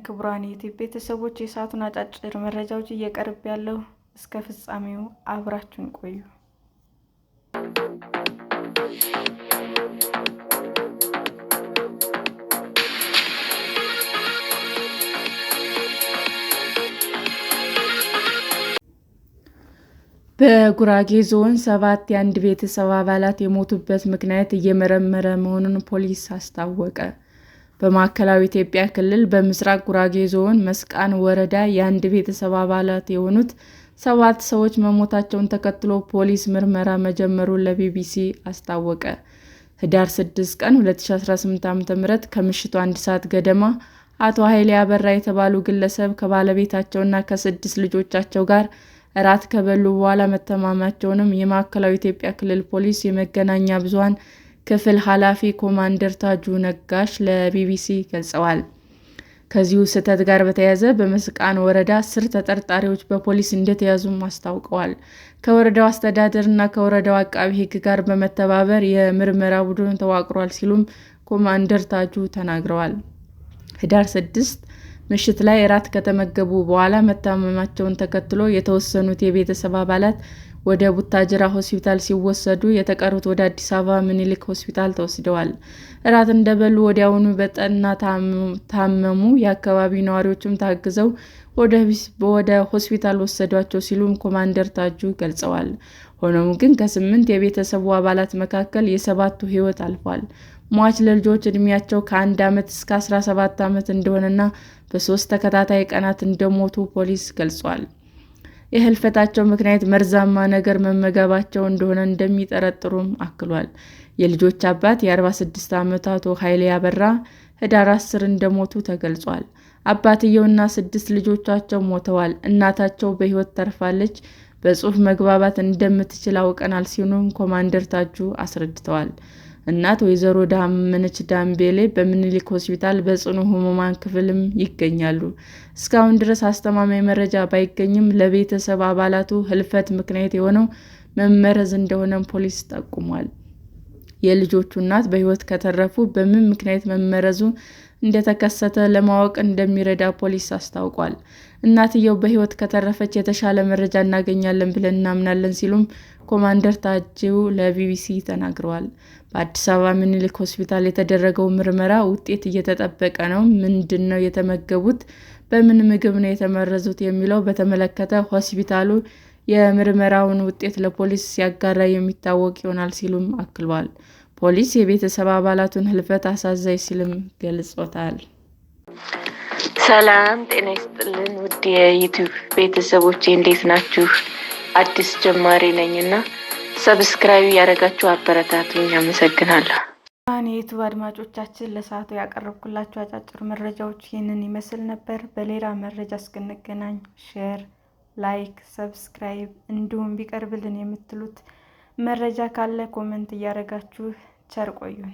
ክቡራን የዩቲዩብ ቤተሰቦች የሰዓቱን አጫጭር መረጃዎች እየቀርብ ያለው እስከ ፍጻሜው አብራችሁን ቆዩ። በጉራጌ ዞን 7 የአንድ ቤተሰብ አባላት የሞቱበት ምክንያት እየመረመረ መሆኑን ፖሊስ አስታወቀ። በማዕከላዊ ኢትዮጵያ ክልል በምስራቅ ጉራጌ ዞን መስቃን ወረዳ የአንድ ቤተሰብ አባላት የሆኑት 7 ሰዎች መሞታቸውን ተከትሎ ፖሊስ ምርመራ መጀመሩን ለቢቢሲ አስታወቀ። ህዳር 6 ቀን 2018 ዓ.ም ከምሽቱ 1 ሰዓት ገደማ አቶ ኃይሌ አበራ የተባሉ ግለሰብ ከባለቤታቸውና ከ6 ልጆቻቸው ጋር እራት ከበሉ በኋላ መታመማቸውን የማዕከላዊ ኢትዮጵያ ክልል ፖሊስ የመገናኛ ብዙኃን ክፍል ኃላፊ ኮማንደር ታጁ ነጋሽ ለቢቢሲ ገልጸዋል። ከዚሁ ስህተት ጋር በተያያዘ በመስቃን ወረዳ 10 ተጠርጣሪዎች በፖሊስ እንደተያዙም አስታውቀዋል። ከወረዳው አስተዳደር እና ከወረዳው አቃቤ ሕግ ጋር በመተባበር የምርመራ ቡድን ተዋቅሯል ሲሉም ኮማንደር ታጁ ተናግረዋል። ህዳር 6 ምሽት ላይ እራት ከተመገቡ በኋላ መታመማቸውን ተከትሎ የተወሰኑት የቤተሰብ አባላት ወደ ቡታጅራ ሆስፒታል ሲወሰዱ የተቀሩት ወደ አዲስ አበባ ምኒልክ ሆስፒታል ተወስደዋል። እራት እንደበሉ ወዲያውኑ በጠና ታመሙ። የአካባቢው ነዋሪዎችም ታግዘው ወደ ሆስፒታል ወሰዷቸው ሲሉም ኮማንደር ታጁ ገልጸዋል። ሆኖም ግን ከ8 የቤተሰቡ አባላት መካከል የ7ቱ ሕይወት አልፏል። ሟች ልጆች ዕድሜያቸው ከ1 ዓመት እስከ 17 ዓመት እንደሆነና በ3 ተከታታይ ቀናት እንደሞቱ ፖሊስ ገልጿል። የህልፈታቸው ምክንያት መርዛማ ነገር መመገባቸው እንደሆነ እንደሚጠረጥሩም አክሏል። የልጆች አባት የ46 ዓመቱ አቶ ኃይሌ አበራ ህዳር 10 እንደሞቱ ተገልጿል። አባትየውና 6 ልጆቻቸው ሞተዋል። እናታቸው በሕይወት ተርፋለች። በጽሑፍ መግባባት እንደምትችል አውቀናል ሲሉም ኮማንደር ታጁ አስረድተዋል። እናት ወይዘሮ ዳመነች ዳምቤሌ በምኒልክ ሆስፒታል በጽኑ ህሙማን ክፍልም ይገኛሉ። እስካሁን ድረስ አስተማማኝ መረጃ ባይገኝም ለቤተሰብ አባላቱ ህልፈት ምክንያት የሆነው መመረዝ እንደሆነም ፖሊስ ጠቁሟል። የልጆቹ እናት በሕይወት ከተረፉ በምን ምክንያት መመረዙ እንደተከሰተ ለማወቅ እንደሚረዳ ፖሊስ አስታውቋል። እናትየው በሕይወት ከተረፈች የተሻለ መረጃ እናገኛለን ብለን እናምናለን ሲሉም ኮማንደር ታጁ ለቢቢሲ ተናግረዋል። በአዲስ አበባ ምኒልክ ሆስፒታል የተደረገው ምርመራ ውጤት እየተጠበቀ ነው። ምንድን ነው የተመገቡት? በምን ምግብ ነው የተመረዙት? የሚለው በተመለከተ ሆስፒታሉ የምርመራውን ውጤት ለፖሊስ ሲያጋራ የሚታወቅ ይሆናል ሲሉም አክለዋል። ፖሊስ የቤተሰብ አባላቱን ህልፈት አሳዛኝ ሲልም ገልጾታል። ሰላም ጤና ይስጥልን ውድ የዩቲዩብ ቤተሰቦቼ እንዴት ናችሁ? አዲስ ጀማሪ ነኝና ሰብስክራይብ ያደረጋችሁ አበረታቱኝ። አመሰግናለሁ። የዩቲዩብ አድማጮቻችን ለሰዓቱ ያቀረብኩላችሁ አጫጭር መረጃዎች ይህንን ይመስል ነበር። በሌላ መረጃ እስክንገናኝ ሼር፣ ላይክ፣ ሰብስክራይብ እንዲሁም ቢቀርብልን የምትሉት መረጃ ካለ ኮሜንት እያደረጋችሁ ቸር ቆዩን።